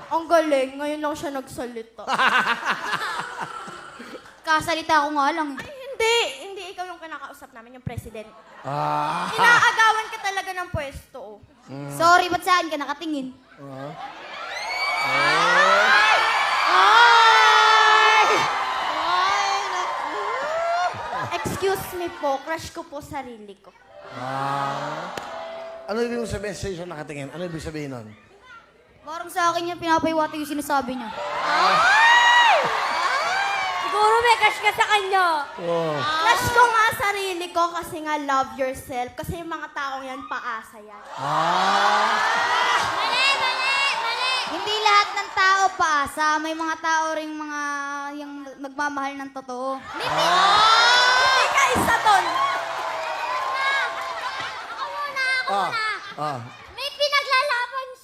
Ang galing, ngayon lang siya nagsalita. Kasalita ko nga lang. Ay, hindi ikaw yung kinakausap namin, yung president. Ah. Inaagawan ka talaga ng pwesto. Sorry, ba't saan ka nakatingin? Excuse me po, crush ko po sarili ko. Ano ibig mo sabihin sa siya nakatingin? Ano ibig sabihin nun? Parang sa akin niya, pinapaiwati yung sinasabi niya. Siguro may crush ka sa kanya. Oh. Crush ko nga sarili ko kasi nga love yourself. Kasi yung mga taong yan, paasa yan. Hindi lahat ng tao paasa. May mga tao ring mga yung nagmamahal ng totoo. Hindi ka isa doon. Ah.